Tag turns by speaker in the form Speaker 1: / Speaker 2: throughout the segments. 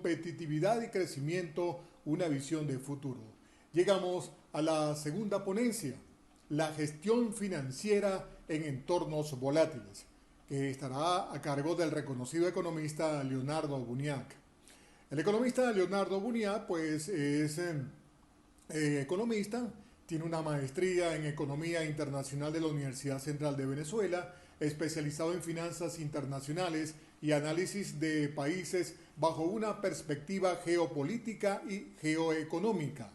Speaker 1: competitividad y crecimiento, una visión de futuro. Llegamos a la segunda ponencia, la gestión financiera en entornos volátiles, que estará a cargo del reconocido economista Leonardo Buniac. El economista Leonardo Buniac pues es economista, tiene una maestría en Economía Internacional de la Universidad Central de Venezuela, especializado en finanzas internacionales y análisis de países bajo una perspectiva geopolítica y geoeconómica.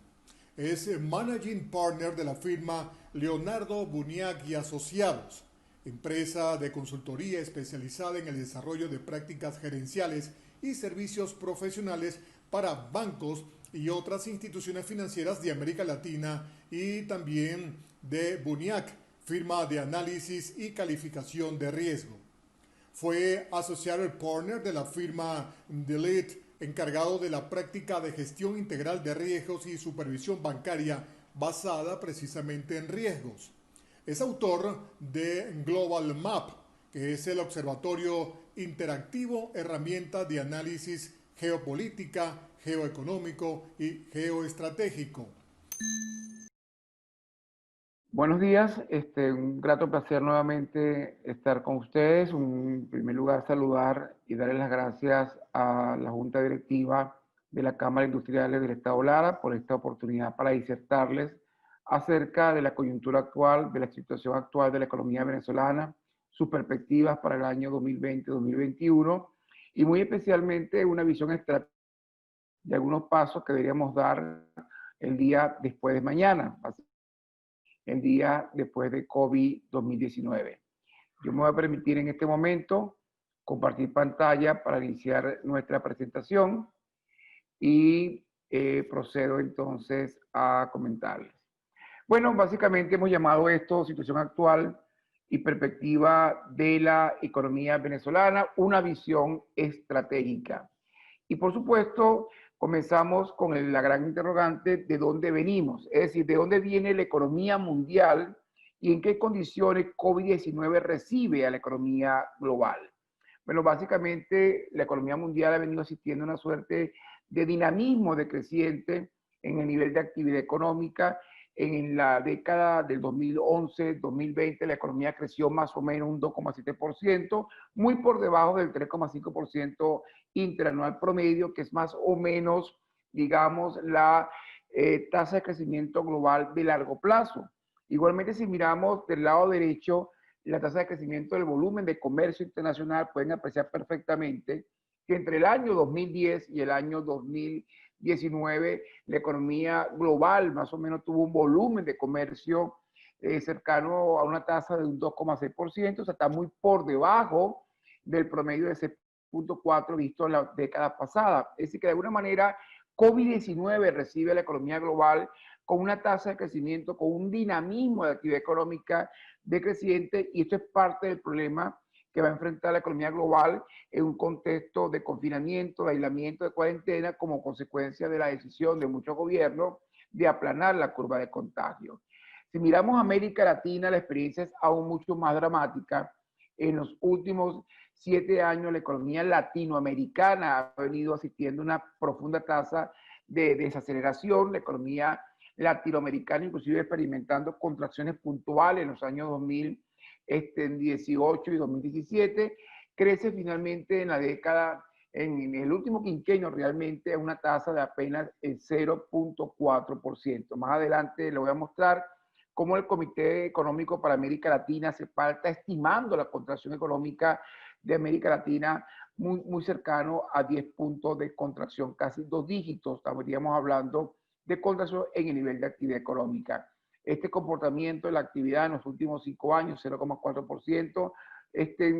Speaker 1: Es Managing Partner de la firma Leonardo Buniac y Asociados, empresa de consultoría especializada en el desarrollo de prácticas gerenciales y servicios profesionales para bancos y otras instituciones financieras de América Latina, y también de Buniac, firma de análisis y calificación de riesgo. Fue Associated Partner de la firma Deloitte, encargado de la práctica de gestión integral de riesgos y supervisión bancaria basada precisamente en riesgos. Es autor de Global Map, que es el observatorio interactivo, herramienta de análisis geopolítica, geoeconómico y geoestratégico.
Speaker 2: Buenos días, un grato placer nuevamente estar con ustedes. En primer lugar, saludar y darles las gracias a la Junta Directiva de la Cámara Industriales del Estado Lara por esta oportunidad para disertarles acerca de la coyuntura actual, de la situación actual de la economía venezolana, sus perspectivas para el año 2020-2021 y muy especialmente una visión estratégica de algunos pasos que deberíamos dar el día después de mañana, el día después de COVID 2019. Yo me voy a permitir en este momento compartir pantalla para iniciar nuestra presentación y procedo entonces a comentarles. Bueno, básicamente hemos llamado esto situación actual y perspectiva de la economía venezolana, una visión estratégica. Y por supuesto, comenzamos con la gran interrogante de dónde venimos, es decir, de dónde viene la economía mundial y en qué condiciones COVID-19 recibe a la economía global. Bueno, básicamente la economía mundial ha venido asistiendo a una suerte de dinamismo decreciente en el nivel de actividad económica. En la década del 2011-2020 la economía creció más o menos un 2,7%, muy por debajo del 3,5% interanual promedio, que es más o menos, digamos, la tasa de crecimiento global de largo plazo. Igualmente, si miramos del lado derecho, la tasa de crecimiento del volumen de comercio internacional, pueden apreciar perfectamente que entre el año 2010 y el año 2019, la economía global más o menos tuvo un volumen de comercio cercano a una tasa de un 2,6%, o sea, está muy por debajo del promedio de 6,4 visto en la década pasada. Es decir, que de alguna manera COVID-19 recibe a la economía global con una tasa de crecimiento, con un dinamismo de actividad económica decreciente, y esto es parte del problema que va a enfrentar la economía global en un contexto de confinamiento, de aislamiento, de cuarentena, como consecuencia de la decisión de muchos gobiernos de aplanar la curva de contagio. Si miramos América Latina, la experiencia es aún mucho más dramática. En los últimos 7 años, la economía latinoamericana ha venido asistiendo a una profunda tasa de desaceleración. La economía latinoamericana, inclusive experimentando contracciones puntuales en los años 2018 y 2017, crece finalmente en la década, en el último quinquenio realmente, a una tasa de apenas el 0,4%. Más adelante le voy a mostrar cómo el Comité Económico para América Latina está estimando la contracción económica de América Latina muy cercano a 10 puntos de contracción, casi 2 dígitos, estaríamos hablando de contracción en el nivel de actividad económica. Este comportamiento de la actividad en los últimos 5 años, 0,4%,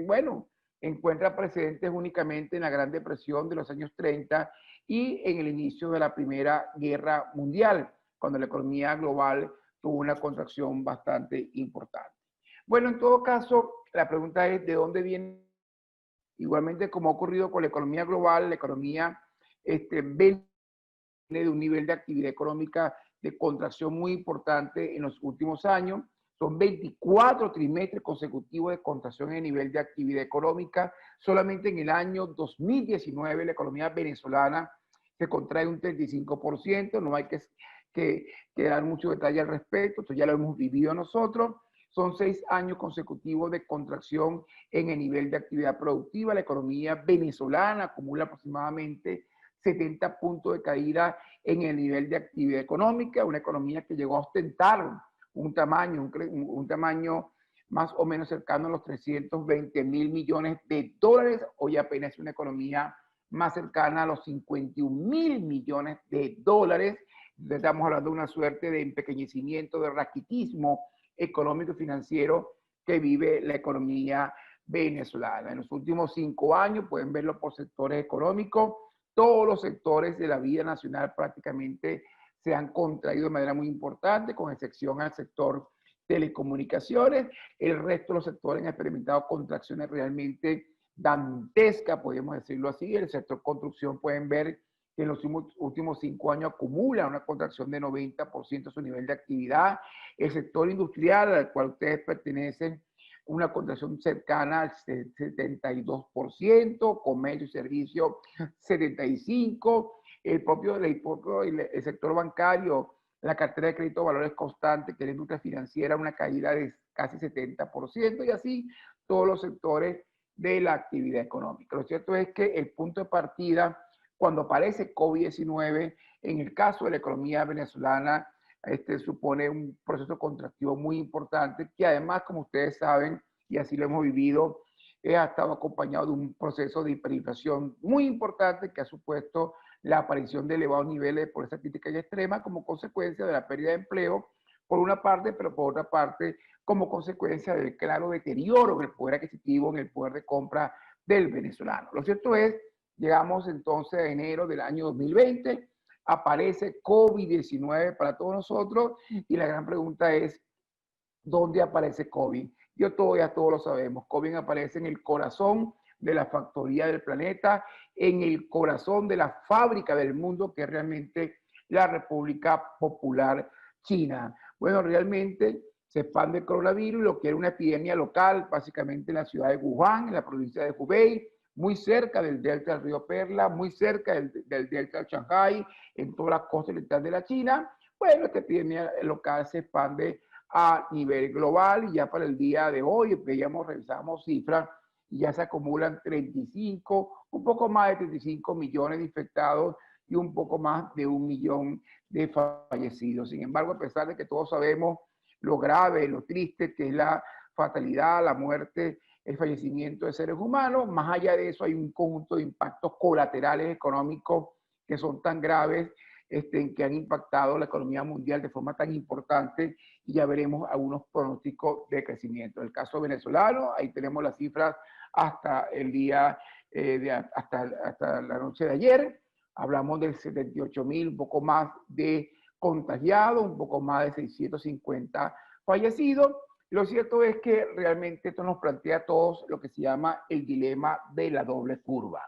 Speaker 2: bueno, encuentra precedentes únicamente en la Gran Depresión de los años 30 y en el inicio de la Primera Guerra Mundial, cuando la economía global tuvo una contracción bastante importante. Bueno, en todo caso, la pregunta es ¿de dónde viene? Igualmente, como ha ocurrido con la economía global, la economía viene de un nivel de actividad económica de contracción muy importante en los últimos años. Son 24 trimestres consecutivos de contracción en el nivel de actividad económica. Solamente en el año 2019 la economía venezolana se contrae un 35%, no hay que dar mucho detalle al respecto, esto ya lo hemos vivido nosotros. Son 6 años consecutivos de contracción en el nivel de actividad productiva. La economía venezolana acumula aproximadamente 70 puntos de caída en el nivel de actividad económica, una economía que llegó a ostentar un tamaño más o menos cercano a los 320.000 millones de dólares. Hoy apenas es una economía más cercana a los 51.000 millones de dólares. Estamos hablando de una suerte de empequeñecimiento, de raquitismo económico y financiero que vive la economía venezolana. En los últimos 5 años, pueden verlo por sectores económicos, todos los sectores de la vida nacional prácticamente se han contraído de manera muy importante, con excepción al sector telecomunicaciones. El resto de los sectores han experimentado contracciones realmente dantescas, podemos decirlo así. El sector construcción, pueden ver que en los últimos 5 años acumula una contracción de 90% de su nivel de actividad. El sector industrial al cual ustedes pertenecen, una contracción cercana al 72%, comercio y servicio 75%, el sector bancario, la cartera de crédito de valores constantes, que es la industria financiera, una caída de casi 70%, y así todos los sectores de la actividad económica. Lo cierto es que el punto de partida, cuando aparece COVID-19, en el caso de la economía venezolana, supone un proceso contractivo muy importante, que además, como ustedes saben, y así lo hemos vivido, ha estado acompañado de un proceso de hiperinflación muy importante que ha supuesto la aparición de elevados niveles de pobreza crítica y extrema como consecuencia de la pérdida de empleo, por una parte, pero por otra parte, como consecuencia del claro deterioro en el poder adquisitivo, en el poder de compra del venezolano. Lo cierto es, llegamos entonces a enero del año 2020, aparece COVID-19 para todos nosotros, y la gran pregunta es, ¿dónde aparece COVID? Ya todos lo sabemos. COVID aparece en el corazón de la factoría del planeta, en el corazón de la fábrica del mundo, que es realmente la República Popular China. Bueno, realmente se expande el coronavirus, lo que era una epidemia local, básicamente en la ciudad de Wuhan, en la provincia de Hubei, muy cerca del delta del río Perla, muy cerca del delta de Shanghái, en toda la costa oriental de la China. Bueno, esta epidemia local se expande a nivel global, y ya para el día de hoy revisamos cifras y ya se acumulan 35, un poco más de 35 millones de infectados y un poco más de 1 millón de fallecidos. Sin embargo, a pesar de que todos sabemos lo grave, lo triste que es la fatalidad, la muerte, el fallecimiento de seres humanos, más allá de eso hay un conjunto de impactos colaterales económicos que son tan graves, que han impactado la economía mundial de forma tan importante, y ya veremos algunos pronósticos de crecimiento. En el caso venezolano, ahí tenemos las cifras hasta el día, hasta la noche de ayer. Hablamos de 78.000, un poco más de contagiados, un poco más de 650 fallecidos. Lo cierto es que realmente esto nos plantea a todos lo que se llama el dilema de la doble curva.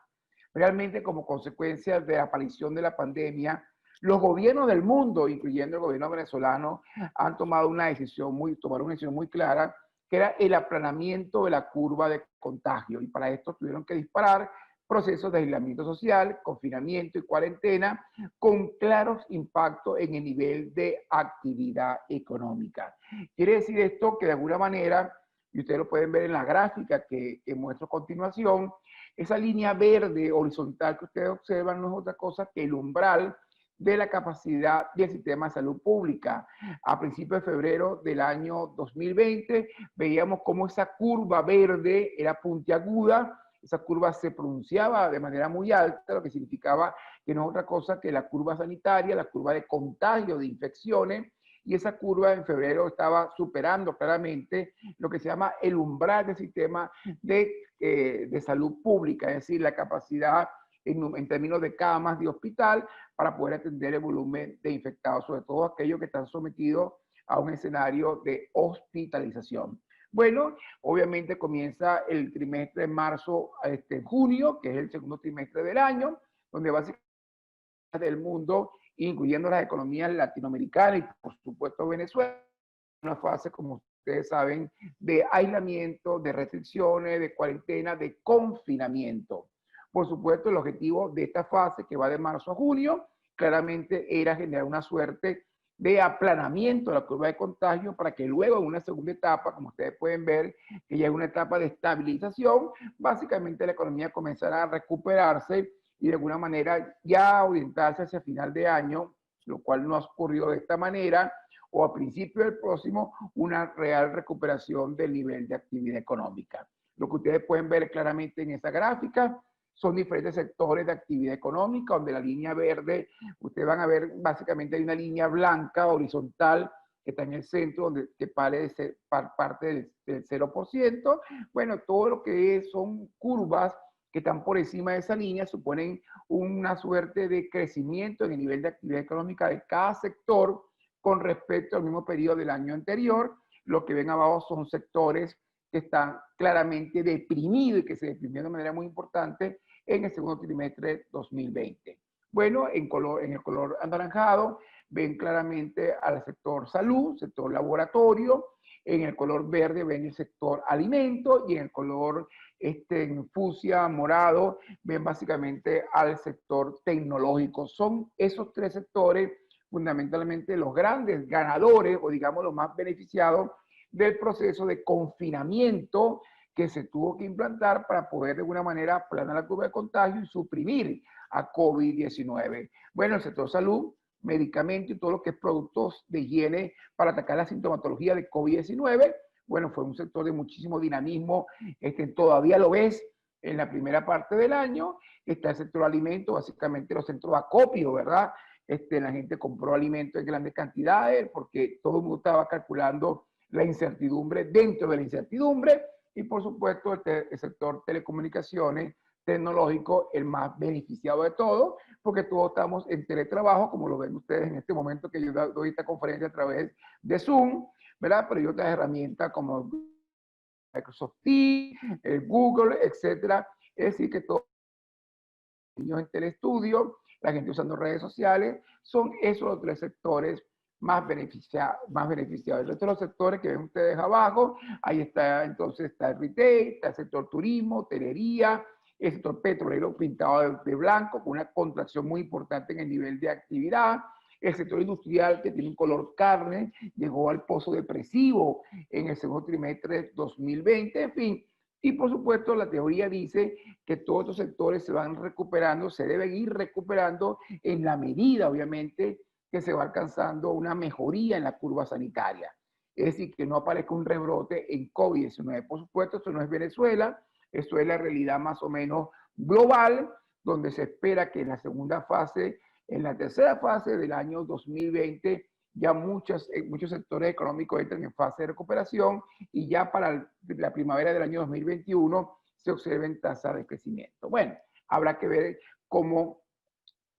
Speaker 2: Realmente, como consecuencia de la aparición de la pandemia, los gobiernos del mundo, incluyendo el gobierno venezolano, han tomado una decisión muy clara, que era el aplanamiento de la curva de contagio. Y para esto tuvieron que disparar procesos de aislamiento social, confinamiento y cuarentena, con claros impactos en el nivel de actividad económica. Quiere decir esto que de alguna manera, y ustedes lo pueden ver en la gráfica que muestro a continuación, esa línea verde horizontal que ustedes observan no es otra cosa que el umbral de la capacidad del sistema de salud pública. A principios de febrero del año 2020 veíamos cómo esa curva verde era puntiaguda, esa curva se pronunciaba de manera muy alta, lo que significaba que no es otra cosa que la curva sanitaria, la curva de contagio de infecciones, y esa curva en febrero estaba superando claramente lo que se llama el umbral del sistema de salud pública, es decir, la capacidad en términos de camas de hospital para poder atender el volumen de infectados, sobre todo aquellos que están sometidos a un escenario de hospitalización. Bueno, obviamente comienza el trimestre de marzo junio, que es el segundo trimestre del año, donde básicamente del mundo, incluyendo las economías latinoamericanas y por supuesto Venezuela, una fase, como ustedes saben, de aislamiento, de restricciones, de cuarentena, de confinamiento. Por supuesto, el objetivo de esta fase, que va de marzo a junio, claramente era generar una suerte de aplanamiento de la curva de contagio para que luego en una segunda etapa, como ustedes pueden ver, que ya es una etapa de estabilización, básicamente la economía comenzará a recuperarse y de alguna manera ya orientarse hacia final de año, lo cual no ha ocurrido de esta manera, o a principio del próximo, una real recuperación del nivel de actividad económica. Lo que ustedes pueden ver claramente en esa gráfica son diferentes sectores de actividad económica, donde la línea verde, ustedes van a ver básicamente hay una línea blanca horizontal que está en el centro, donde que parece parte del 0%. Bueno, todo lo que son curvas que están por encima de esa línea suponen una suerte de crecimiento en el nivel de actividad económica de cada sector con respecto al mismo periodo del año anterior. Lo que ven abajo son sectores que están claramente deprimidos y que se deprimieron de manera muy importante en el segundo trimestre 2020. Bueno, en el color anaranjado ven claramente al sector salud, sector laboratorio, en el color verde ven el sector alimento y en el color en fucsia morado ven básicamente al sector tecnológico. Son esos tres sectores fundamentalmente los grandes ganadores o digamos los más beneficiados del proceso de confinamiento que se tuvo que implantar para poder de alguna manera aplanar la curva de contagio y suprimir a COVID-19. Bueno, el sector salud, medicamentos y todo lo que es productos de higiene para atacar la sintomatología de COVID-19, bueno, fue un sector de muchísimo dinamismo, todavía lo ves en la primera parte del año, está el sector alimentos, básicamente los centros de acopio, ¿verdad? La gente compró alimentos en grandes cantidades porque todo el mundo estaba calculando la incertidumbre dentro de la incertidumbre y por supuesto el sector telecomunicaciones tecnológico el más beneficiado de todo porque todos estamos en teletrabajo como lo ven ustedes en este momento que yo doy esta conferencia a través de Zoom, ¿verdad? Pero hay otras herramientas como Microsoft Teams, Google, etcétera. Es decir que todos los niños en telestudio, la gente usando redes sociales, son esos los tres sectores más beneficiados. El resto de los sectores que ven ustedes abajo, ahí está, entonces está el retail, está el sector turismo, hotelería, el sector petrolero pintado de blanco, con una contracción muy importante en el nivel de actividad, el sector industrial que tiene un color carne, llegó al pozo depresivo en el segundo trimestre de 2020, en fin. Y por supuesto la teoría dice que todos estos sectores se van recuperando, se deben ir recuperando en la medida, obviamente, que se va alcanzando una mejoría en la curva sanitaria. Es decir, que no aparezca un rebrote en COVID-19. Por supuesto, esto no es Venezuela, esto es la realidad más o menos global, donde se espera que en la segunda fase, en la tercera fase del año 2020, ya muchos sectores económicos entran en fase de recuperación y ya para la primavera del año 2021 se observen tasas de crecimiento. Bueno, habrá que ver cómo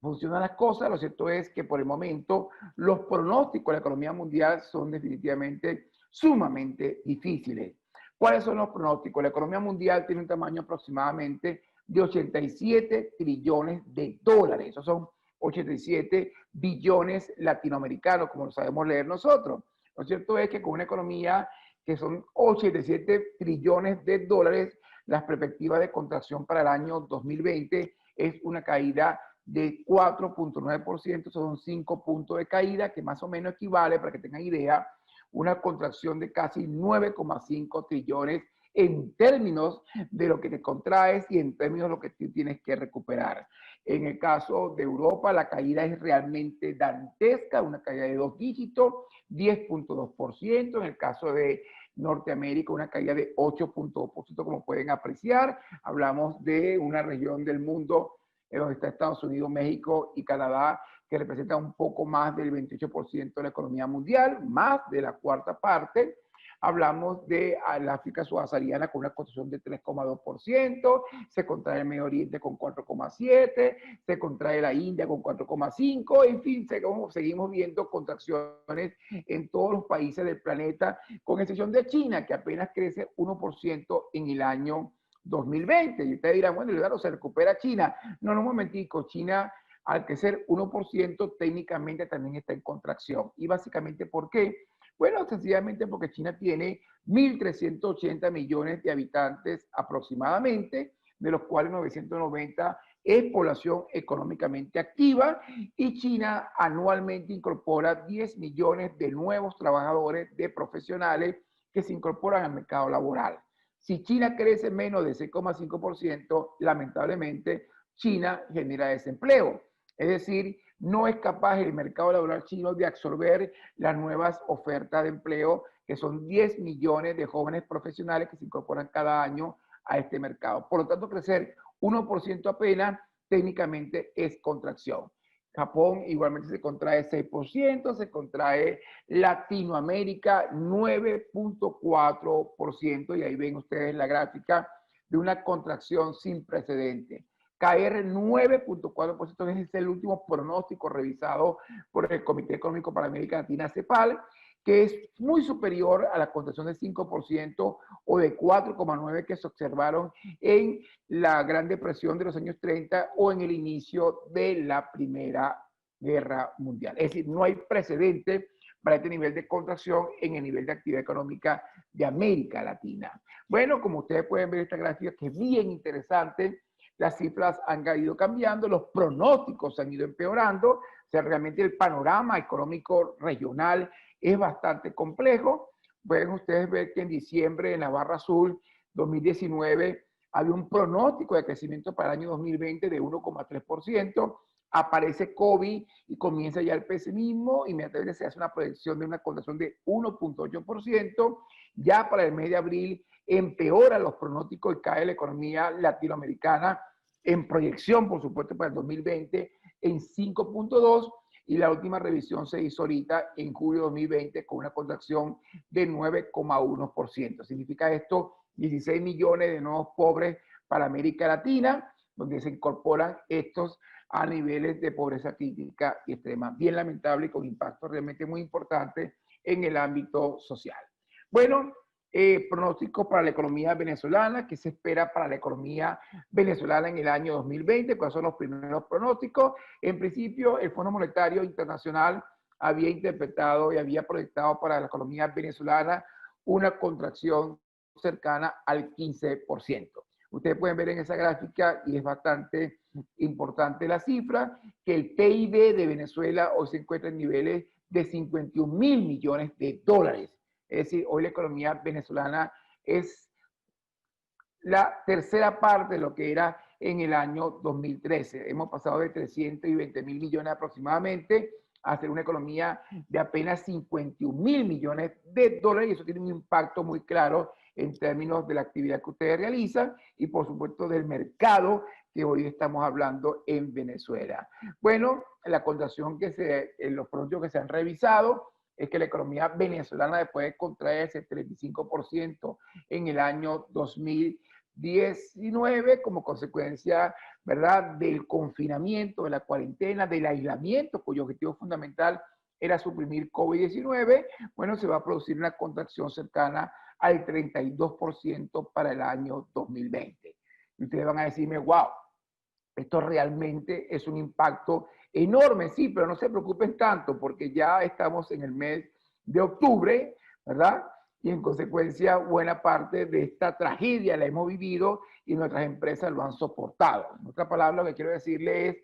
Speaker 2: funcionan las cosas. Lo cierto es que por el momento los pronósticos de la economía mundial son definitivamente sumamente difíciles. ¿Cuáles son los pronósticos? La economía mundial tiene un tamaño aproximadamente de 87 trillones de dólares. Esos son 87 billones latinoamericanos, como lo sabemos leer nosotros. Lo cierto es que con una economía que son 87 trillones de dólares, las perspectivas de contracción para el año 2020 es una caída de 4.9%, son 5 puntos de caída, que más o menos equivale, para que tengan idea, una contracción de casi 9,5 trillones en términos de lo que te contraes y en términos de lo que tú tienes que recuperar. En el caso de Europa, la caída es realmente dantesca, una caída de 2 dígitos, 10.2%. En el caso de Norteamérica, una caída de 8.2%, como pueden apreciar. Hablamos de una región del mundo donde está Estados Unidos, México y Canadá, que representa un poco más del 28% de la economía mundial, más de la cuarta parte. Hablamos de la África subsahariana con una construcción de 3,2%, se contrae el Medio Oriente con 4,7%, se contrae la India con 4,5%, en fin, seguimos viendo contracciones en todos los países del planeta, con excepción de China, que apenas crece 1% en el año 2020. Y ustedes dirán, bueno, claro, se recupera China. No, un momentico, China al crecer 1% técnicamente también está en contracción. Y básicamente, ¿por qué? Bueno, sencillamente porque China tiene 1.380 millones de habitantes aproximadamente, de los cuales 990 es población económicamente activa, y China anualmente incorpora 10 millones de nuevos trabajadores, de profesionales que se incorporan al mercado laboral. Si China crece menos de 6,5%, lamentablemente China genera desempleo. Es decir, no es capaz el mercado laboral chino de absorber las nuevas ofertas de empleo, que son 10 millones de jóvenes profesionales que se incorporan cada año a este mercado. Por lo tanto, crecer 1% apenas técnicamente es contracción. Japón igualmente se contrae 6%, se contrae Latinoamérica 9,4%, y ahí ven ustedes la gráfica de una contracción sin precedente. Caer 9,4%, ese es el último pronóstico revisado por el Comité Económico para América Latina, CEPAL, que es muy superior a la contracción de 5% o de 4,9% que se observaron en la Gran Depresión de los años 30 o en el inicio de la Primera Guerra Mundial. Es decir, no hay precedente para este nivel de contracción en el nivel de actividad económica de América Latina. Bueno, como ustedes pueden ver esta gráfica, que es bien interesante, las cifras han ido cambiando, los pronósticos han ido empeorando, o sea, realmente el panorama económico regional es bastante complejo. Pueden ustedes ver que en diciembre, en la barra azul, 2019, había un pronóstico de crecimiento para el año 2020 de 1,3%, aparece COVID y comienza ya el pesimismo, inmediatamente se hace una proyección de una contracción de 1,8%, ya para el mes de abril empeora los pronósticos y cae la economía latinoamericana en proyección, por supuesto, para el 2020 en 5,2%, y la última revisión se hizo ahorita en julio de 2020 con una contracción de 9,1%. Significa esto 16 millones de nuevos pobres para América Latina, donde se incorporan estos a niveles de pobreza crítica y extrema. Bien lamentable y con impacto realmente muy importante en el ámbito social. Bueno, pronóstico para la economía venezolana, ¿qué se espera para la economía venezolana en el año 2020? ¿Cuáles son los primeros pronósticos? En principio, el Fondo Monetario Internacional había interpretado y había proyectado para la economía venezolana una contracción cercana al 15%. Ustedes pueden ver en esa gráfica, y es bastante importante la cifra, que el PIB de Venezuela hoy se encuentra en niveles de 51.000 millones de dólares. Es decir, hoy la economía venezolana es la tercera parte de lo que era en el año 2013. Hemos pasado de 320.000 millones aproximadamente a ser una economía de apenas 51.000 millones de dólares, y eso tiene un impacto muy claro en términos de la actividad que ustedes realizan y, por supuesto, del mercado que hoy estamos hablando en Venezuela. Bueno, la contracción los pronósticos que se han revisado es que la economía venezolana, después de contraerse 35% en el año 2019 como consecuencia, ¿verdad?, del confinamiento, de la cuarentena, del aislamiento, cuyo objetivo fundamental era suprimir COVID-19, bueno, se va a producir una contracción cercana al 32% para el año 2020. Y ustedes van a decirme, wow, esto realmente es un impacto enorme, sí, pero no se preocupen tanto porque ya estamos en el mes de octubre, ¿verdad? Y en consecuencia, buena parte de esta tragedia la hemos vivido y nuestras empresas lo han soportado. En otras palabras, lo que quiero decirle es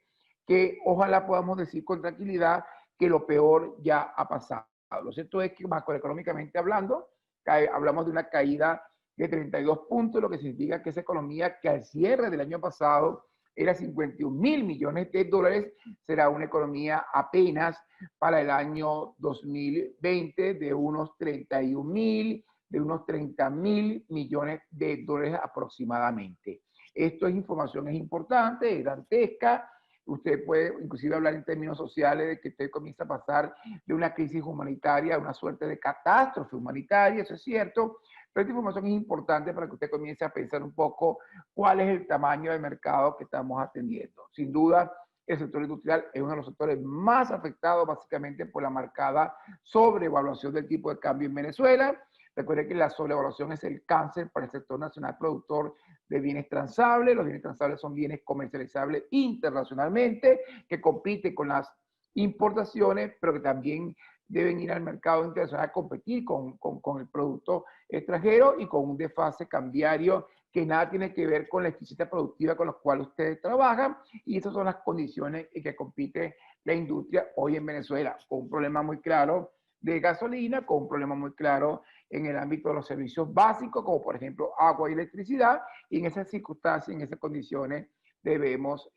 Speaker 2: que ojalá podamos decir con tranquilidad que lo peor ya ha pasado. Lo cierto es que macroeconómicamente hablando, hablamos de una caída de 32 puntos, lo que significa que esa economía que al cierre del año pasado era 51.000 millones de dólares, será una economía apenas para el año 2020 de unos 31.000, de unos 30.000 millones de dólares aproximadamente. Esto es información, es importante, es dantesca. Usted puede inclusive hablar en términos sociales de que usted comienza a pasar de una crisis humanitaria a una suerte de catástrofe humanitaria, eso es cierto, pero esta información es importante para que usted comience a pensar un poco cuál es el tamaño del mercado que estamos atendiendo. Sin duda, el sector industrial es uno de los sectores más afectados básicamente por la marcada sobrevaluación del tipo de cambio en Venezuela. Recuerde que la sobrevaluación es el cáncer para el sector nacional productor de bienes transables. Los bienes transables son bienes comercializables internacionalmente que compiten con las importaciones, pero que también deben ir al mercado internacional a competir con el producto extranjero y con un desfase cambiario que nada tiene que ver con la eficiencia productiva con la cual ustedes trabajan, y esas son las condiciones en que compite la industria hoy en Venezuela, con un problema muy claro de gasolina, con un problema muy claro en el ámbito de los servicios básicos, como por ejemplo agua y electricidad, y en esas circunstancias, en esas condiciones, debemos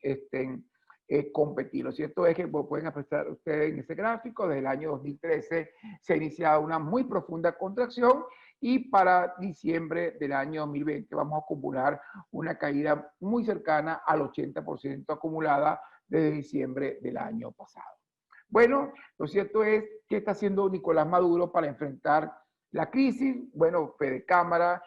Speaker 2: competir. Lo cierto es que pueden apreciar ustedes en ese gráfico, desde el año 2013 se ha iniciado una muy profunda contracción, y para diciembre del año 2020 vamos a acumular una caída muy cercana al 80% acumulada desde diciembre del año pasado. Bueno, lo cierto es que está haciendo Nicolás Maduro para enfrentar la crisis. Bueno, Fedecámara,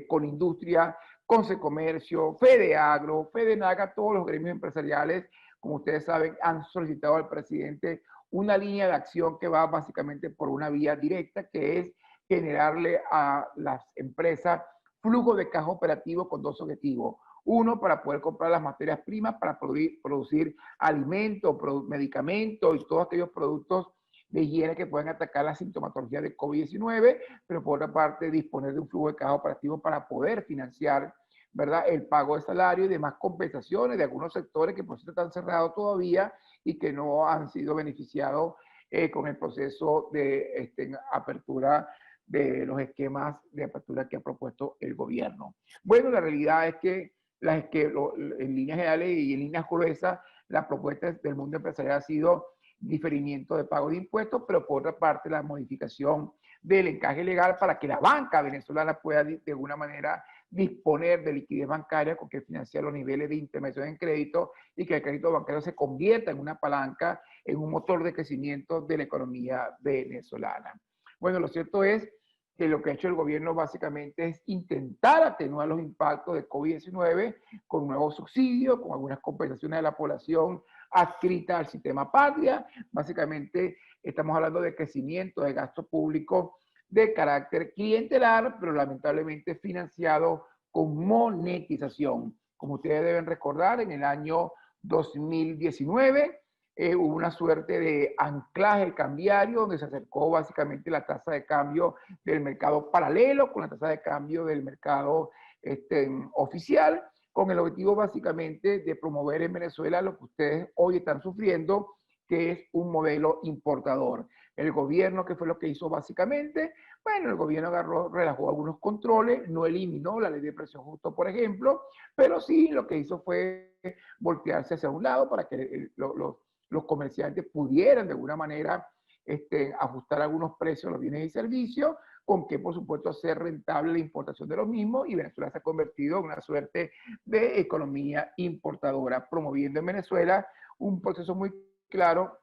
Speaker 2: con Industria, Concecomercio, Fedeagro, Fedenaga, todos los gremios empresariales, como ustedes saben, han solicitado al presidente una línea de acción que va básicamente por una vía directa, que es generarle a las empresas flujo de caja operativo con dos objetivos. Uno, para poder comprar las materias primas para producir alimentos, medicamentos y todos aquellos productos de higiene que pueden atacar la sintomatología de COVID-19, pero por otra parte disponer de un flujo de caja operativo para poder financiar, ¿verdad?, el pago de salario y demás compensaciones de algunos sectores que por cierto están cerrados todavía y que no han sido beneficiados con el proceso de apertura de los esquemas de apertura que ha propuesto el gobierno. Bueno, la realidad es que en líneas generales y en líneas gruesas, la propuesta del mundo empresarial ha sido diferimiento de pago de impuestos, pero por otra parte la modificación del encaje legal para que la banca venezolana pueda de alguna manera disponer de liquidez bancaria con que financiar los niveles de intervención en crédito y que el crédito bancario se convierta en una palanca, en un motor de crecimiento de la economía venezolana. Bueno, lo cierto es que lo que ha hecho el gobierno básicamente es intentar atenuar los impactos de COVID-19 con nuevos subsidios, con algunas compensaciones de la población adscrita al sistema patria. Básicamente estamos hablando de crecimiento de gasto público de carácter clientelar, pero lamentablemente financiado con monetización. Como ustedes deben recordar, en el año 2019 hubo una suerte de anclaje cambiario donde se acercó básicamente la tasa de cambio del mercado paralelo con la tasa de cambio del mercado oficial, con el objetivo básicamente de promover en Venezuela lo que ustedes hoy están sufriendo, que es un modelo importador. El gobierno, ¿qué fue lo que hizo básicamente? Bueno, el gobierno relajó algunos controles, no eliminó la ley de precio justo, por ejemplo, pero sí lo que hizo fue voltearse hacia un lado para que los comerciantes pudieran de alguna manera ajustar algunos precios a los bienes y servicios, con que por supuesto hacer rentable la importación de los mismos, y Venezuela se ha convertido en una suerte de economía importadora, promoviendo en Venezuela un proceso muy claro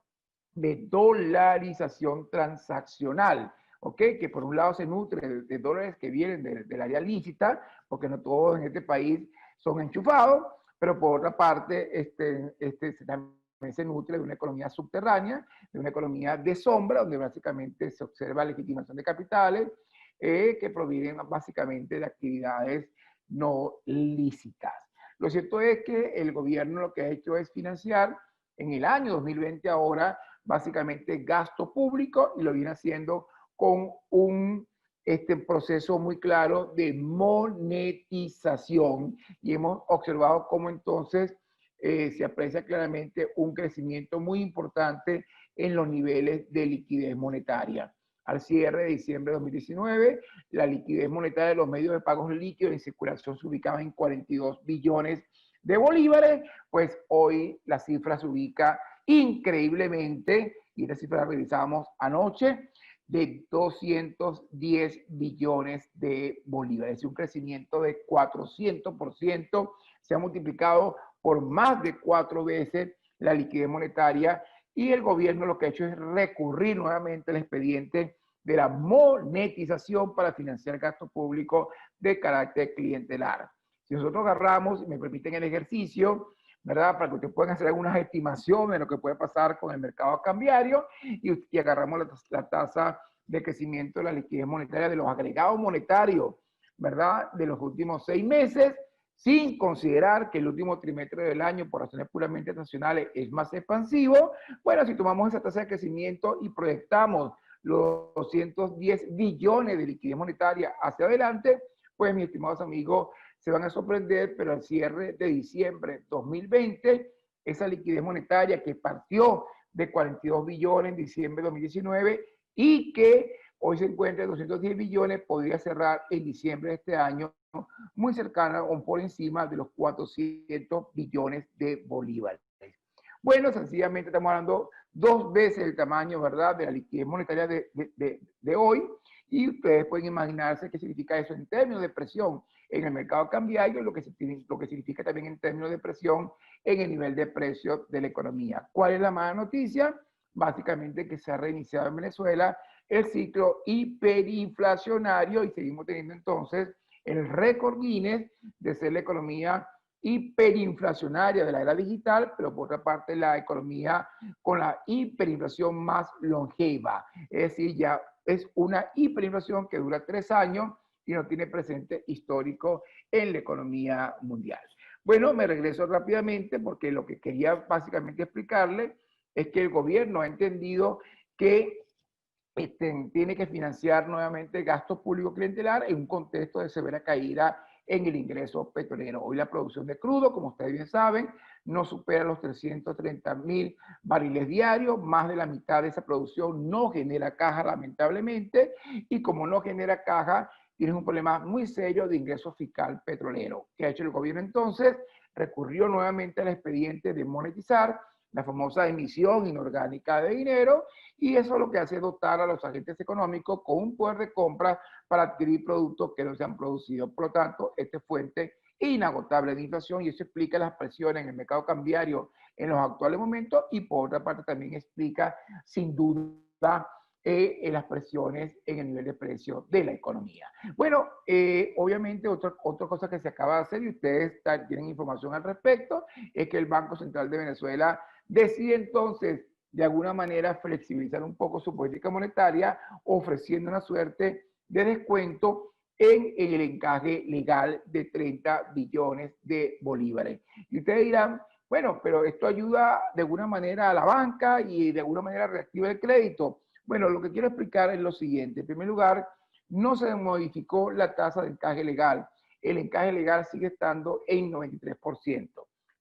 Speaker 2: de dolarización transaccional, ¿ok? Que por un lado se nutre de dólares que vienen del área lícita, porque no todos en este país son enchufados, pero por otra parte también se nutre de una economía subterránea, de una economía de sombra, donde básicamente se observa legitimación de capitales que provienen básicamente de actividades no lícitas. Lo cierto es que el gobierno lo que ha hecho es financiar en el año 2020 ahora básicamente gasto público, y lo viene haciendo con un proceso muy claro de monetización, y hemos observado cómo entonces se aprecia claramente un crecimiento muy importante en los niveles de liquidez monetaria. Al cierre de diciembre de 2019, la liquidez monetaria de los medios de pagos líquidos en circulación se ubicaba en 42 billones de bolívares, pues hoy la cifra se ubica increíblemente, y esta cifra la revisábamos anoche, de 210 billones de bolívares. Es un crecimiento de 400%, se ha multiplicado por más de 4 veces la liquidez monetaria, y el gobierno lo que ha hecho es recurrir nuevamente al expediente de la monetización para financiar gasto público de carácter clientelar. Si nosotros agarramos, y me permiten el ejercicio, ¿verdad?, para que ustedes puedan hacer algunas estimaciones de lo que puede pasar con el mercado cambiario, y agarramos la tasa de crecimiento de la liquidez monetaria de los agregados monetarios, ¿verdad?, de los últimos 6 meses, sin considerar que el último trimestre del año, por razones puramente estacionales, es más expansivo. Bueno, si tomamos esa tasa de crecimiento y proyectamos los 210 billones de liquidez monetaria hacia adelante, pues, mis estimados amigos, se van a sorprender, pero al cierre de diciembre 2020, esa liquidez monetaria que partió de 42 billones en diciembre de 2019 y que hoy se encuentra en 210 billones, podría cerrar en diciembre de este año muy cercana o por encima de los 400 billones de bolívares. Bueno, sencillamente estamos hablando 2 veces el tamaño, ¿verdad?, de la liquidez monetaria de hoy, y ustedes pueden imaginarse qué significa eso en términos de presión en el mercado cambiario, lo que significa también en términos de presión en el nivel de precios de la economía. ¿Cuál es la mala noticia? Básicamente que se ha reiniciado en Venezuela el ciclo hiperinflacionario y seguimos teniendo entonces el récord Guinness de ser la economía hiperinflacionaria de la era digital, pero por otra parte la economía con la hiperinflación más longeva. Es decir, ya es una hiperinflación que dura 3 años y no tiene presente histórico en la economía mundial. Bueno, me regreso rápidamente porque lo que quería básicamente explicarle es que el gobierno ha entendido que tiene que financiar nuevamente gastos públicos clientelar en un contexto de severa caída en el ingreso petrolero. Hoy la producción de crudo, como ustedes bien saben, no supera los 330.000 barriles diarios, más de la mitad de esa producción no genera caja lamentablemente, y como no genera caja, tienes un problema muy serio de ingreso fiscal petrolero. ¿Qué ha hecho el gobierno entonces? Recurrió nuevamente al expediente de monetizar, la famosa emisión inorgánica de dinero, y eso lo que hace es dotar a los agentes económicos con un poder de compra para adquirir productos que no se han producido. Por lo tanto, esta es fuente inagotable de inflación y eso explica las presiones en el mercado cambiario en los actuales momentos y por otra parte también explica sin duda las presiones en el nivel de precio de la economía. Bueno, obviamente otra cosa que se acaba de hacer y ustedes tienen información al respecto es que el Banco Central de Venezuela decide entonces de alguna manera flexibilizar un poco su política monetaria, ofreciendo una suerte de descuento en el encaje legal de 30 billones de bolívares. Y ustedes dirán, bueno, pero esto ayuda de alguna manera a la banca y de alguna manera reactiva el crédito. Bueno, lo que quiero explicar es lo siguiente. En primer lugar, no se modificó la tasa de encaje legal. El encaje legal sigue estando en 93%.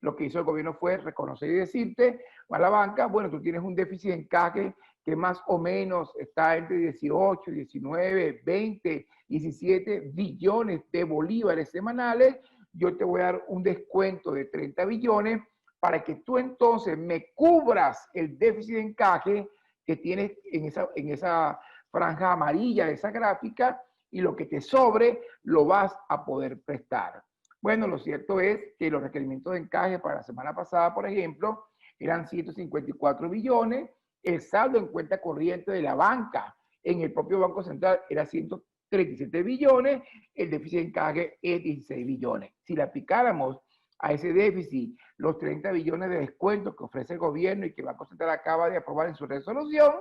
Speaker 2: Lo que hizo el gobierno fue reconocer y decirte a la banca, bueno, tú tienes un déficit de encaje que más o menos está entre 18, 19, 20, 17 billones de bolívares semanales, yo te voy a dar un descuento de 30 billones para que tú entonces me cubras el déficit de encaje que tienes en esa franja amarilla de esa gráfica y lo que te sobre lo vas a poder prestar. Bueno, lo cierto es que los requerimientos de encaje para la semana pasada, por ejemplo, eran 154 billones, el saldo en cuenta corriente de la banca en el propio Banco Central era 137 billones, el déficit de encaje es 16 billones. Si le aplicáramos a ese déficit los 30 billones de descuentos que ofrece el gobierno y que el Banco Central acaba de aprobar en su resolución,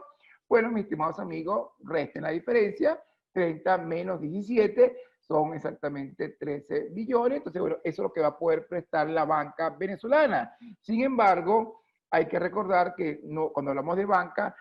Speaker 2: bueno, mis estimados amigos, resten la diferencia, 30 menos 17 son exactamente 13 billones, entonces bueno, eso es lo que va a poder prestar la banca venezolana. Sin embargo, hay que recordar que no, cuando hablamos de banca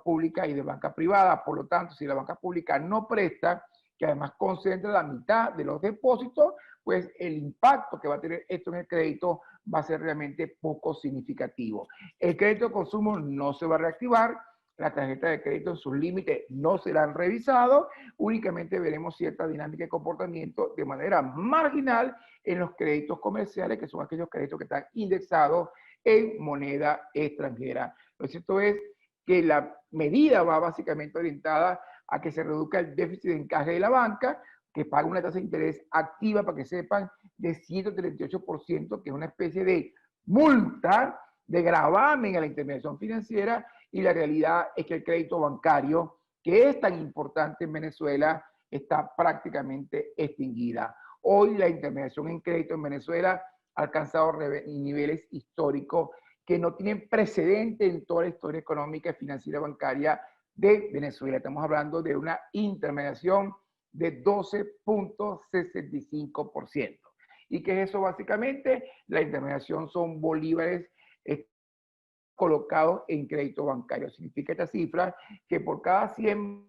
Speaker 2: pública y de banca privada, por lo tanto, si la banca pública no presta, que además concentra la mitad de los depósitos, pues el impacto que va a tener esto en el crédito va a ser realmente poco significativo. El crédito de consumo no se va a reactivar, la tarjeta de crédito en sus límites no serán revisados, únicamente veremos cierta dinámica de comportamiento de manera marginal en los créditos comerciales, que son aquellos créditos que están indexados en moneda extranjera. Lo cierto es que la medida va básicamente orientada a que se reduzca el déficit de encaje de la banca, que paga una tasa de interés activa, para que sepan, de 138%, que es una especie de multa, de gravamen a la intermediación financiera, y la realidad es que el crédito bancario, que es tan importante en Venezuela, está prácticamente extinguida. Hoy la intermediación en crédito en Venezuela ha alcanzado niveles históricos que no tienen precedente en toda la historia económica y financiera bancaria de Venezuela. Estamos hablando de una intermediación de 12.65%. ¿Y qué es eso básicamente? La intermediación son bolívares colocados en crédito bancario. Significa esta cifra que por cada 100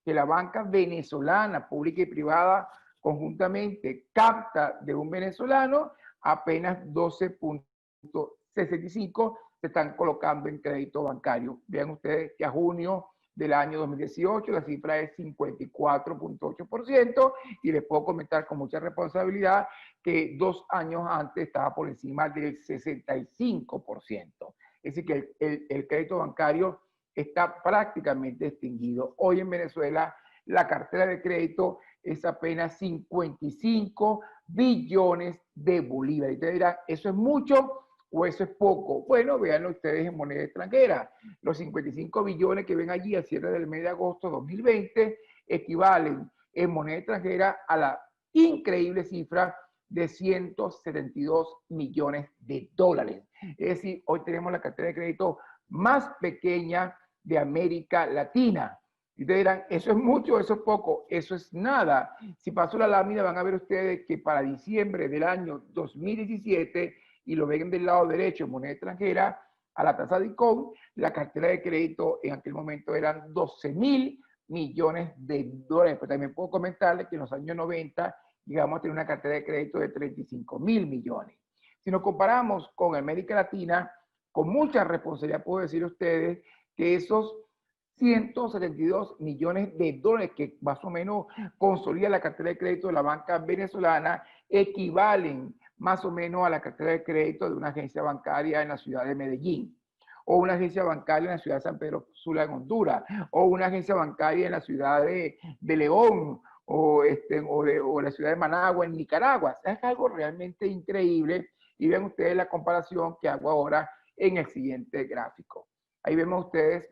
Speaker 2: que la banca venezolana, pública y privada, conjuntamente capta de un venezolano, apenas 12.65 se están colocando en crédito bancario. Vean ustedes que a junio del año 2018 la cifra es 54.8% y les puedo comentar con mucha responsabilidad que 2 años antes estaba por encima del 65%. Es decir, que el crédito bancario está prácticamente extinguido. Hoy en Venezuela la cartera de crédito es apenas 55 billones de bolívares. Y ustedes dirán, ¿eso es mucho o eso es poco? Bueno, véanlo ustedes en moneda extranjera. Los 55 billones que ven allí al cierre del mes de agosto de 2020 equivalen en moneda extranjera a la increíble cifra de 172 millones de dólares. Es decir, hoy tenemos la cartera de crédito más pequeña de América Latina. Y ustedes dirán, ¿eso es mucho o eso es poco? Eso es nada. Si paso la lámina van a ver ustedes que para diciembre del año 2017, y lo ven del lado derecho en moneda extranjera, a la tasa de ICON, la cartera de crédito en aquel momento eran 12.000 millones de dólares. Pero también puedo comentarles que en los años 90 llegamos a tener una cartera de crédito de 35.000 millones. Si nos comparamos con América Latina, con mucha responsabilidad puedo decir a ustedes que esos 172 millones de dólares que más o menos consolida la cartera de crédito de la banca venezolana equivalen más o menos a la cartera de crédito de una agencia bancaria en la ciudad de Medellín, o una agencia bancaria en la ciudad de San Pedro Sula en Honduras, o una agencia bancaria en la ciudad de León, o la ciudad de Managua en Nicaragua. Es algo realmente increíble y ven ustedes la comparación que hago ahora en el siguiente gráfico. Ahí ven ustedes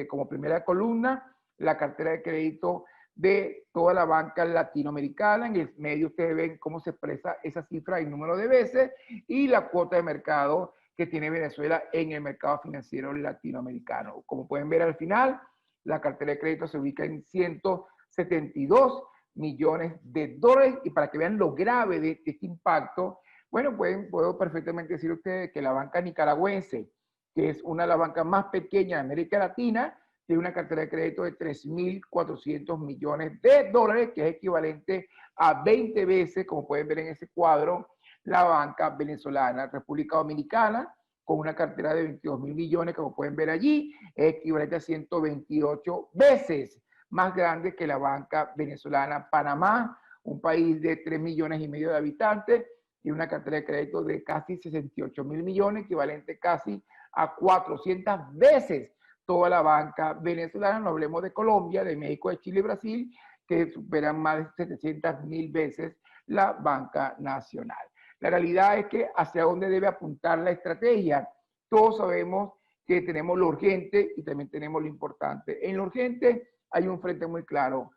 Speaker 2: como primera columna la cartera de crédito de toda la banca latinoamericana. En el medio ustedes ven cómo se expresa esa cifra y número de veces y la cuota de mercado que tiene Venezuela en el mercado financiero latinoamericano. Como pueden ver al final, la cartera de crédito se ubica en 172 millones de dólares y para que vean lo grave de este impacto, bueno, puedo perfectamente decir a ustedes que la banca nicaragüense, que es una de las bancas más pequeñas de América Latina, tiene una cartera de crédito de 3.400 millones de dólares, que es equivalente a 20 veces, como pueden ver en ese cuadro, la banca venezolana. República Dominicana, con una cartera de 22.000 millones, como pueden ver allí, es equivalente a 128 veces más grande que la banca venezolana. Panamá, un país de 3,5 millones de habitantes, tiene una cartera de crédito de casi 68.000 millones, equivalente casi a 400 veces toda la banca venezolana. No hablemos de Colombia, de México, de Chile y Brasil, que superan más de 700.000 veces la banca nacional. La realidad es que hacia dónde debe apuntar la estrategia. Todos sabemos que tenemos lo urgente y también tenemos lo importante. En lo urgente hay un frente muy claro,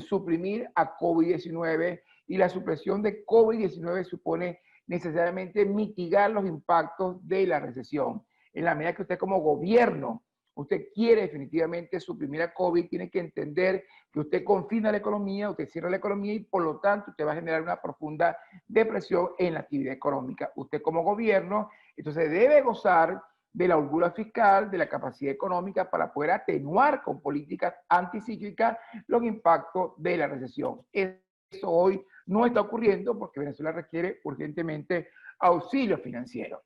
Speaker 2: suprimir a COVID-19, y la supresión de COVID-19 supone necesariamente mitigar los impactos de la recesión. En la medida que usted como gobierno, usted quiere definitivamente suprimir a COVID, tiene que entender que usted confina la economía, usted cierra la economía y por lo tanto usted va a generar una profunda depresión en la actividad económica. Usted como gobierno, entonces debe gozar de la holgura fiscal, de la capacidad económica para poder atenuar con políticas anticíclicas los impactos de la recesión. Eso hoy no está ocurriendo porque Venezuela requiere urgentemente auxilio financiero.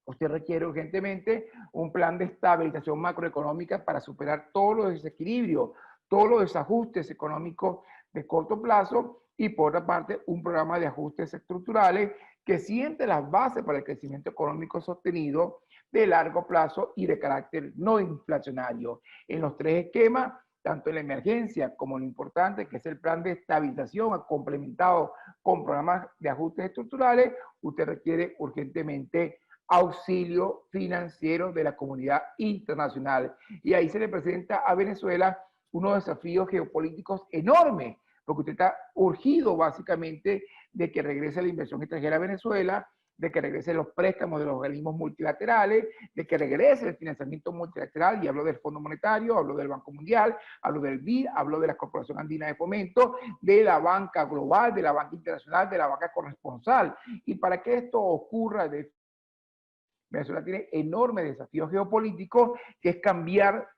Speaker 2: Usted requiere urgentemente un plan de estabilización macroeconómica para superar todos los desequilibrios, todos los desajustes económicos de corto plazo y por otra parte un programa de ajustes estructurales que siente las bases para el crecimiento económico sostenido de largo plazo y de carácter no inflacionario. En los tres esquemas, tanto en la emergencia como en lo importante que es el plan de estabilización complementado con programas de ajustes estructurales, usted requiere urgentemente auxilio financiero de la comunidad internacional. Y ahí se le presenta a Venezuela unos desafíos geopolíticos enormes, porque usted está urgido básicamente de que regrese la inversión extranjera a Venezuela, de que regresen los préstamos de los organismos multilaterales, de que regrese el financiamiento multilateral, y hablo del Fondo Monetario, hablo del Banco Mundial, hablo del BID, hablo de la Corporación Andina de Fomento, de la banca global, de la banca internacional, de la banca corresponsal. Y para que esto ocurra, Venezuela tiene enormes desafíos geopolíticos, que es cambiar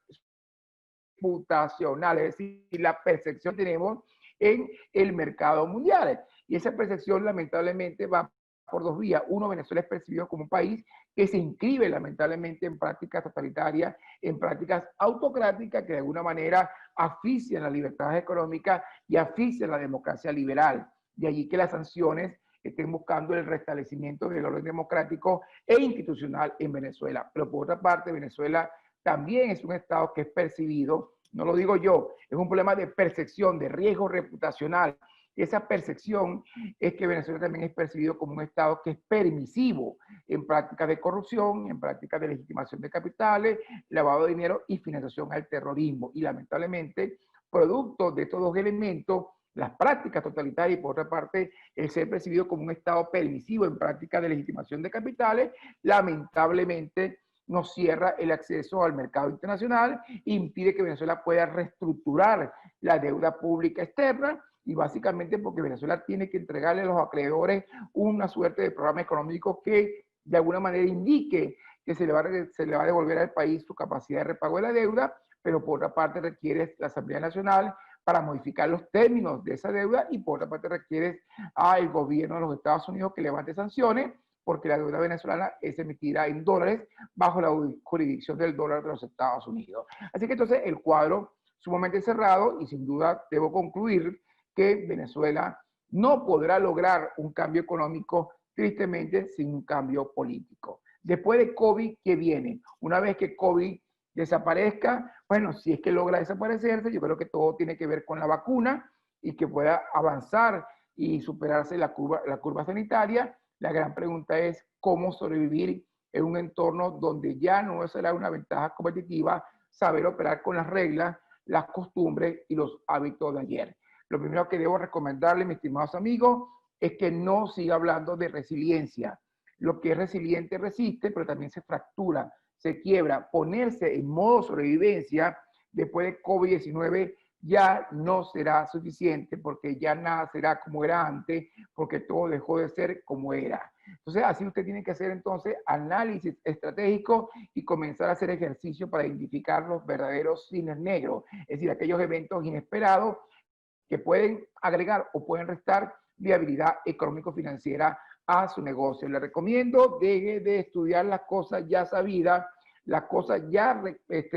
Speaker 2: reputacional, es decir, la percepción que tenemos en el mercado mundial. Y esa percepción lamentablemente va por dos vías. Uno, Venezuela es percibido como un país que se inscribe lamentablemente en prácticas totalitarias, en prácticas autocráticas que de alguna manera asfixian las libertades económicas y asfixian la democracia liberal. De allí que las sanciones estén buscando el restablecimiento del orden democrático e institucional en Venezuela. Pero por otra parte, Venezuela también es un Estado que es percibido, no lo digo yo, es un problema de percepción, de riesgo reputacional. Esa percepción es que Venezuela también es percibido como un Estado que es permisivo en prácticas de corrupción, en prácticas de legitimación de capitales, lavado de dinero y financiación al terrorismo. Y lamentablemente, producto de estos dos elementos, las prácticas totalitarias y por otra parte el ser percibido como un Estado permisivo en prácticas de legitimación de capitales, lamentablemente nos cierra el acceso al mercado internacional, impide que Venezuela pueda reestructurar la deuda pública externa y básicamente porque Venezuela tiene que entregarle a los acreedores una suerte de programa económico que de alguna manera indique que se le va a devolver al país su capacidad de repago de la deuda, pero por otra parte requiere la Asamblea Nacional para modificar los términos de esa deuda y por otra parte requiere al gobierno de los Estados Unidos que levante sanciones porque la deuda venezolana es emitida en dólares bajo la jurisdicción del dólar de los Estados Unidos. Así que entonces el cuadro sumamente cerrado y sin duda debo concluir que Venezuela no podrá lograr un cambio económico tristemente sin un cambio político. Después de COVID, ¿qué viene? Una vez que COVID desaparezca, bueno, si es que logra desaparecerse, yo creo que todo tiene que ver con la vacuna y que pueda avanzar y superarse la curva sanitaria. La gran pregunta es cómo sobrevivir en un entorno donde ya no será una ventaja competitiva saber operar con las reglas, las costumbres y los hábitos de ayer. Lo primero que debo recomendarle, mis estimados amigos, es que no siga hablando de resiliencia. Lo que es resiliente resiste, pero también se fractura, se quiebra. Ponerse en modo sobrevivencia después de COVID-19 ya no será suficiente porque ya nada será como era antes, porque todo dejó de ser como era. Entonces, así usted tiene que hacer entonces análisis estratégico y comenzar a hacer ejercicio para identificar los verdaderos cines negros, es decir, aquellos eventos inesperados que pueden agregar o pueden restar viabilidad económico-financiera a su negocio. Le recomiendo, deje de estudiar las cosas ya sabidas, las cosas ya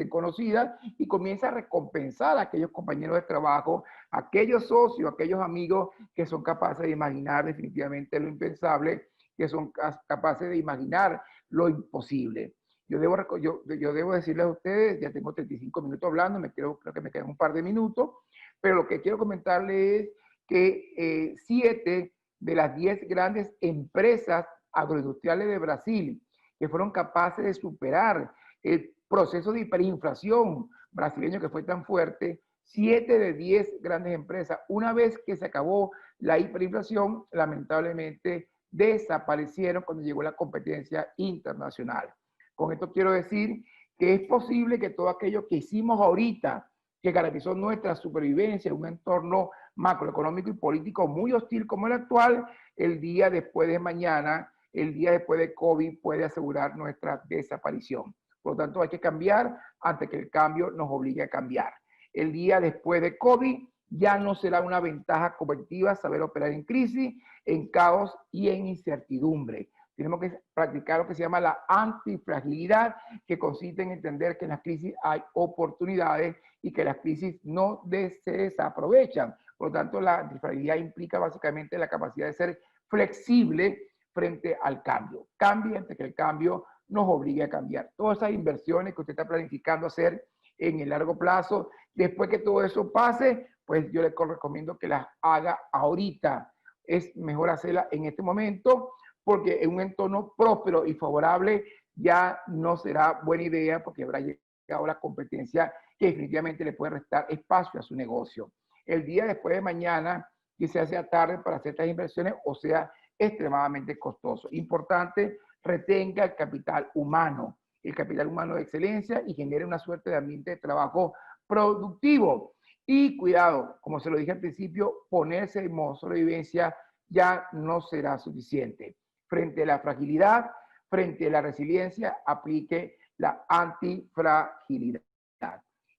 Speaker 2: conocidas y comienza a recompensar a aquellos compañeros de trabajo, aquellos socios, aquellos amigos que son capaces de imaginar definitivamente lo impensable, que son capaces de imaginar lo imposible. Yo debo decirles a ustedes, ya tengo 35 minutos hablando, creo que me quedan un par de minutos, pero lo que quiero comentarles es que 7 de las 10 grandes empresas agroindustriales de Brasil que fueron capaces de superar el proceso de hiperinflación brasileño que fue tan fuerte, 7 de 10 grandes empresas, una vez que se acabó la hiperinflación, lamentablemente desaparecieron cuando llegó la competencia internacional. Con esto quiero decir que es posible que todo aquello que hicimos ahorita, que garantizó nuestra supervivencia en un entorno macroeconómico y político muy hostil como el actual, el día después de mañana, el día después de COVID puede asegurar nuestra desaparición. Por lo tanto, hay que cambiar antes que el cambio nos obligue a cambiar. El día después de COVID ya no será una ventaja competitiva saber operar en crisis, en caos y en incertidumbre. Tenemos que practicar lo que se llama la antifragilidad, que consiste en entender que en las crisis hay oportunidades y que las crisis no se desaprovechan. Por lo tanto, la antifragilidad implica básicamente la capacidad de ser flexible frente al cambio. Cambie antes que el cambio nos obligue a cambiar. Todas esas inversiones que usted está planificando hacer en el largo plazo, después que todo eso pase, pues yo le recomiendo que las haga ahorita. Es mejor hacerla en este momento, porque en un entorno próspero y favorable ya no será buena idea porque habrá llegado la competencia que definitivamente le puede restar espacio a su negocio. El día después de mañana, quizás sea tarde para hacer estas inversiones o sea extremadamente costoso. Importante, retenga el capital humano de excelencia y genere una suerte de ambiente de trabajo productivo. Y cuidado, como se lo dije al principio, ponerse en modo sobrevivencia ya no será suficiente. Frente a la fragilidad, frente a la resiliencia, aplique la antifragilidad.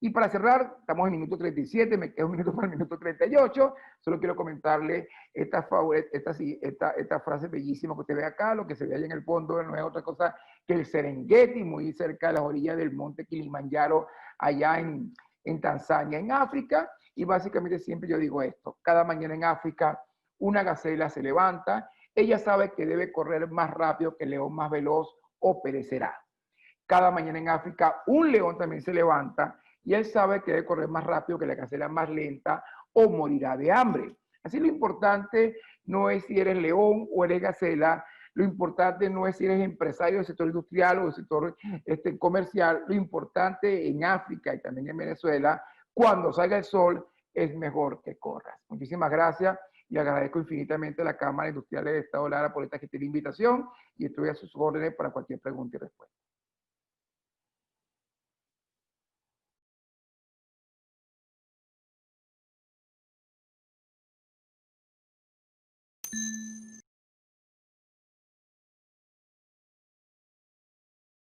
Speaker 2: Y para cerrar, estamos en minuto 37, me queda un minuto para el minuto 38. Solo quiero comentarle esta frase bellísima que usted ve acá. Lo que se ve ahí en el fondo no es otra cosa que el Serengeti, muy cerca de las orillas del monte Kilimanjaro, allá en Tanzania, en África. Y básicamente siempre yo digo esto: cada mañana en África una gacela se levanta, ella sabe que debe correr más rápido que el león más veloz o perecerá. Cada mañana en África un león también se levanta y él sabe que debe correr más rápido que la gacela más lenta o morirá de hambre. Así lo importante no es si eres león o eres gacela, lo importante no es si eres empresario del sector industrial o del sector comercial, lo importante en África y también en Venezuela, cuando salga el sol, es mejor que corras. Muchísimas gracias y agradezco infinitamente a la Cámara Industrial de Estado Lara por esta gentil invitación y estoy a sus órdenes para cualquier pregunta y respuesta.